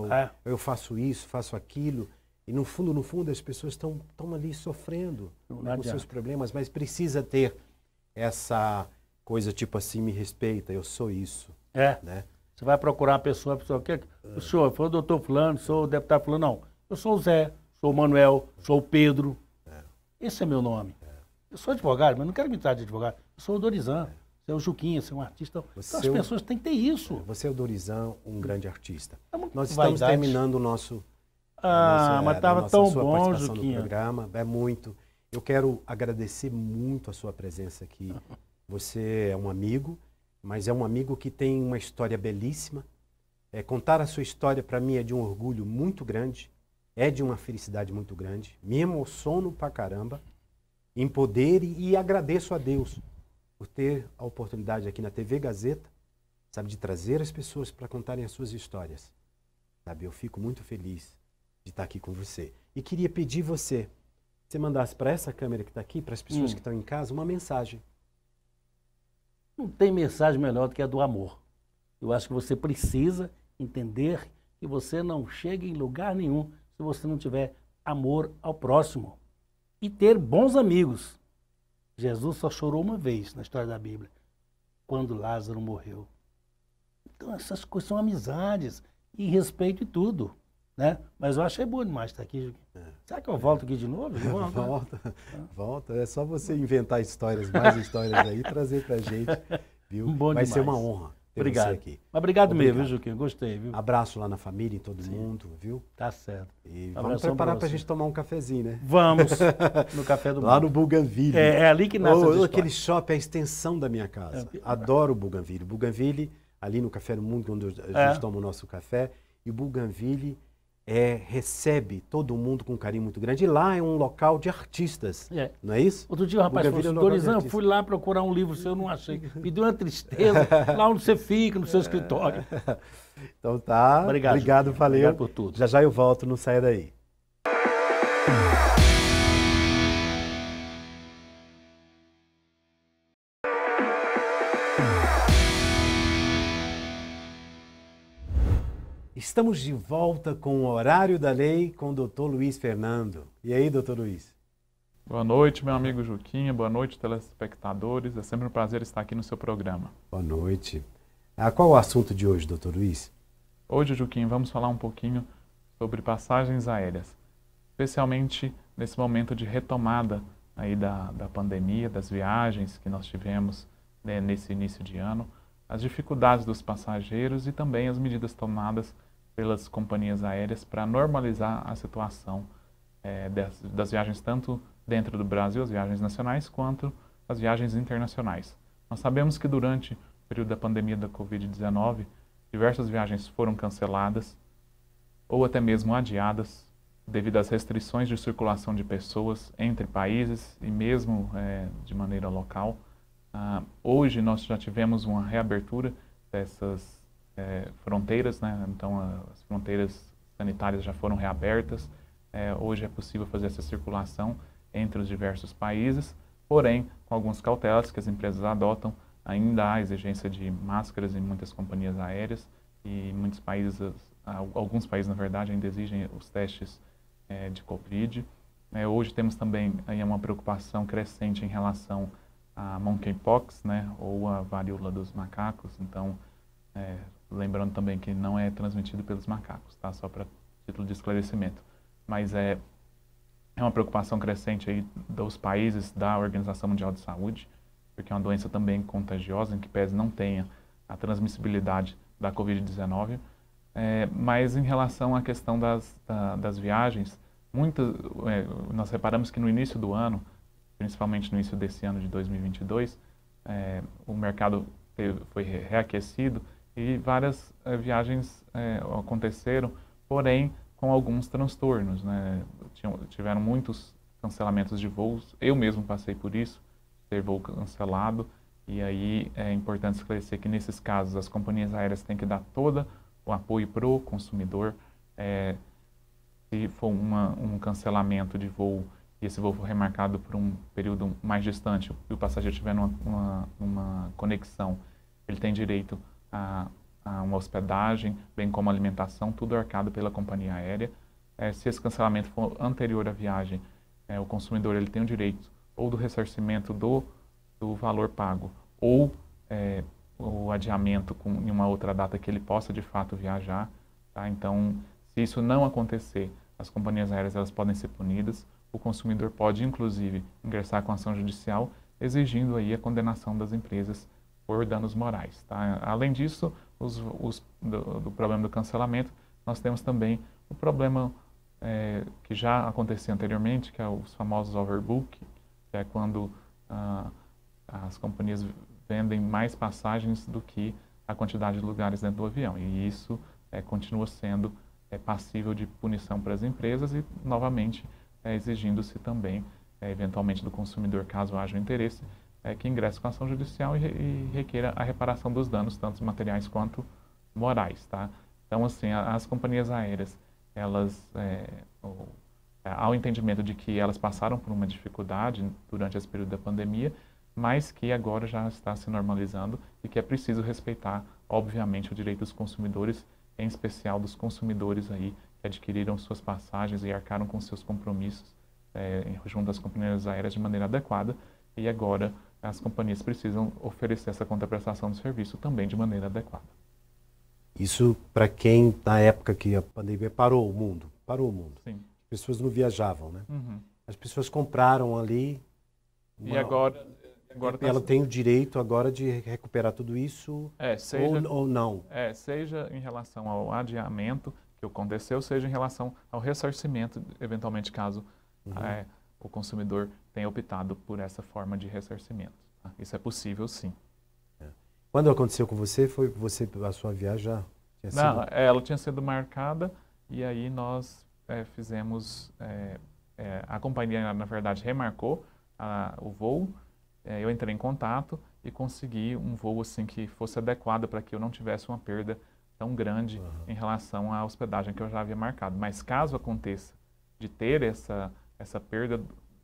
eu faço isso, faço aquilo. E no fundo, as pessoas estão ali sofrendo com seus problemas, mas precisa ter essa coisa tipo assim, me respeita, eu sou isso. Né? Você vai procurar uma pessoa, o que o senhor foi o doutor fulano, sou o deputado fulano, não. Eu sou o Zé, sou o Manuel, sou o Pedro. Esse é meu nome. Eu sou advogado, mas não quero me tratar de advogado. Eu sou o Dorizan, você é o Juquinha, você é um artista. Então as pessoas têm que ter isso. Você é o Dorizan, um grande artista. Nós estamos terminando o nosso... mas estava tão bom, Juquinha. No programa, muito. Eu quero agradecer muito a sua presença aqui. Você é um amigo, mas é um amigo que tem uma história belíssima. Contar a sua história para mim é de um orgulho muito grande, é de uma felicidade muito grande. Me emociono pra caramba em poder e agradeço a Deus por ter a oportunidade aqui na TV Gazeta, sabe, de trazer as pessoas para contarem as suas histórias. Sabe, eu fico muito feliz de estar aqui com você. E queria pedir você mandasse para essa câmera que está aqui, para as pessoas que estão em casa, uma mensagem. Não tem mensagem melhor do que a do amor. Eu acho que você precisa entender que você não chega em lugar nenhum se você não tiver amor ao próximo. E ter bons amigos. Jesus só chorou uma vez na história da Bíblia, quando Lázaro morreu. Então essas coisas são amizades e respeito e tudo. Né? Mas eu achei bom demais estar aqui. Será que eu volto aqui de novo? Volta. É só você inventar mais histórias aí e trazer pra gente. Viu? Vai ser uma honra ter você aqui. Obrigado mesmo, viu, Juquinha? Gostei, viu? Abraço lá na família, em todo mundo, viu? Tá certo. E vamos preparar pra gente tomar um cafezinho, né? Vamos, no Café do Mundo. Lá no Bougainville. É ali que nasce aquele shopping é a extensão da minha casa. Adoro o Bougainville. Bougainville, ali no Café do Mundo, onde a gente toma o nosso café. E o Bougainville recebe todo mundo com um carinho muito grande. E lá é um local de artistas, não é isso? Outro dia o rapaz falou assim, Dorizão, eu fui lá procurar um livro seu, eu não achei. Me deu uma tristeza, lá onde você fica, no seu escritório. Então tá, obrigado, valeu. Obrigado por tudo. Já já eu volto, não saia daí. Estamos de volta com o Horário da Lei com o doutor Luiz Fernando. E aí, doutor Luiz? Boa noite, meu amigo Juquinha. Boa noite, telespectadores. É sempre um prazer estar aqui no seu programa. Boa noite. Qual é o assunto de hoje, doutor Luiz? Hoje, Juquinha, vamos falar um pouquinho sobre passagens aéreas, especialmente nesse momento de retomada aí da pandemia, das viagens que nós tivemos, né, nesse início de ano, as dificuldades dos passageiros e também as medidas tomadas pelas companhias aéreas para normalizar a situação das viagens tanto dentro do Brasil, as viagens nacionais, quanto as viagens internacionais. Nós sabemos que durante o período da pandemia da Covid-19, diversas viagens foram canceladas ou até mesmo adiadas devido às restrições de circulação de pessoas entre países e mesmo de maneira local. Hoje nós já tivemos uma reabertura dessas fronteiras, né? Então as fronteiras sanitárias já foram reabertas. Hoje é possível fazer essa circulação entre os diversos países, porém com algumas cautelas que as empresas adotam. Ainda há exigência de máscaras em muitas companhias aéreas e muitos países, alguns países na verdade ainda exigem os testes de Covid. Hoje temos também aí uma preocupação crescente em relação a monkeypox, né, ou a varíola dos macacos. Então, lembrando também que não é transmitido pelos macacos, tá? Só para título de esclarecimento. Mas é uma preocupação crescente aí dos países da Organização Mundial de Saúde, porque é uma doença também contagiosa, em que pese não tenha a transmissibilidade da Covid-19. Mas em relação à questão das viagens, nós reparamos que no início do ano, principalmente no início desse ano de 2022, o mercado foi reaquecido e várias viagens aconteceram, porém com alguns transtornos, né? Tiveram muitos cancelamentos de voos, eu mesmo passei por isso, ter voo cancelado, e aí é importante esclarecer que nesses casos as companhias aéreas têm que dar todo o apoio para o consumidor. Se for um cancelamento de voo e esse voo for remarcado por um período mais distante e o passageiro tiver uma conexão, ele tem direito a uma hospedagem, bem como alimentação, tudo arcado pela companhia aérea. Se esse cancelamento for anterior à viagem, o consumidor ele tem o direito ou do ressarcimento do valor pago ou o adiamento em uma outra data que ele possa de fato viajar. Tá? Então, se isso não acontecer, as companhias aéreas elas podem ser punidas. O consumidor pode, inclusive, ingressar com ação judicial, exigindo aí a condenação das empresas por danos morais. Tá? Além disso, do problema do cancelamento, nós temos também o problema que já acontecia anteriormente, que é os famosos overbook, que é quando as companhias vendem mais passagens do que a quantidade de lugares dentro do avião. E isso continua sendo passível de punição para as empresas e, novamente, exigindo-se também, eventualmente, do consumidor, caso haja interesse, que ingresse com ação judicial e requeira a reparação dos danos, tanto materiais quanto morais. Tá? Então, assim, as companhias aéreas, elas, ao entendimento de que elas passaram por uma dificuldade durante esse período da pandemia, mas que agora já está se normalizando e que é preciso respeitar, obviamente, o direito dos consumidores, em especial dos consumidores aí que adquiriram suas passagens e arcaram com seus compromissos junto às companhias aéreas de maneira adequada, e agora as companhias precisam oferecer essa contraprestação de serviço também de maneira adequada. Isso para quem, na época que a pandemia parou o mundo. Sim. As pessoas não viajavam, né? Uhum. As pessoas compraram ali. E agora ela tem o direito agora de recuperar tudo isso ou não? Seja em relação ao adiamento que aconteceu, seja em relação ao ressarcimento, eventualmente, caso o consumidor tenha optado por essa forma de ressarcimento. Tá? Isso é possível, sim. Quando aconteceu com você, a sua viagem já tinha sido... Não, ela tinha sido marcada E aí nós fizemos, a companhia, na verdade, remarcou o voo, eu entrei em contato e consegui um voo assim que fosse adequado para que eu não tivesse uma perda tão grande em relação à hospedagem que eu já havia marcado. Mas caso aconteça de ter essa perda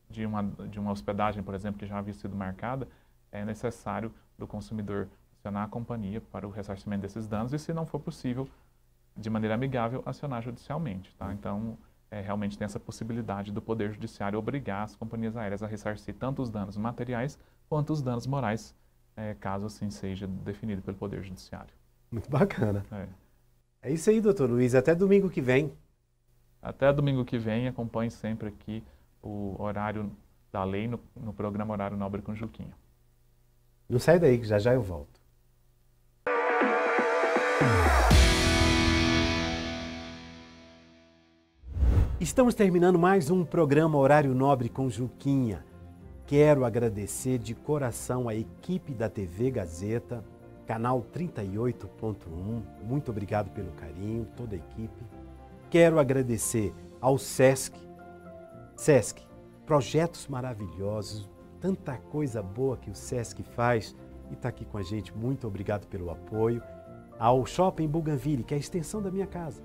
de uma hospedagem, por exemplo, que já havia sido marcada, é necessário do consumidor acionar a companhia para o ressarcimento desses danos e, se não for possível, de maneira amigável, acionar judicialmente. Tá? Então, realmente tem essa possibilidade do Poder Judiciário obrigar as companhias aéreas a ressarcir tanto os danos materiais quanto os danos morais, caso assim seja definido pelo Poder Judiciário. Muito bacana. É isso aí, doutor Luiz. Até domingo que vem. Até domingo que vem. Acompanhe sempre aqui o horário da lei no programa Horário Nobre com Juquinha. Não sai daí, que já já eu volto. Estamos terminando mais um programa Horário Nobre com Juquinha. Quero agradecer de coração a equipe da TV Gazeta, canal 38.1. Muito obrigado pelo carinho, toda a equipe. Quero agradecer ao SESC. SESC, projetos maravilhosos, tanta coisa boa que o SESC faz e está aqui com a gente. Muito obrigado pelo apoio. Ao Shopping Bougainville, que é a extensão da minha casa.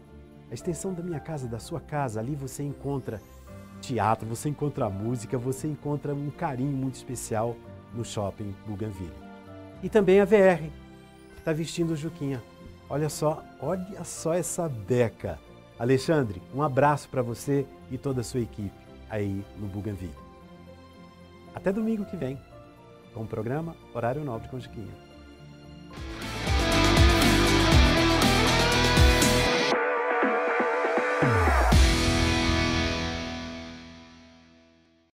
A extensão da minha casa, da sua casa. Ali você encontra teatro, você encontra música, você encontra um carinho muito especial no Shopping Bougainville. E também a VR, que está vestindo o Juquinha. Olha só essa beca. Alexandre, um abraço para você e toda a sua equipe aí no Bougainville. Até domingo que vem, com o programa Horário Nobre com Juquinha.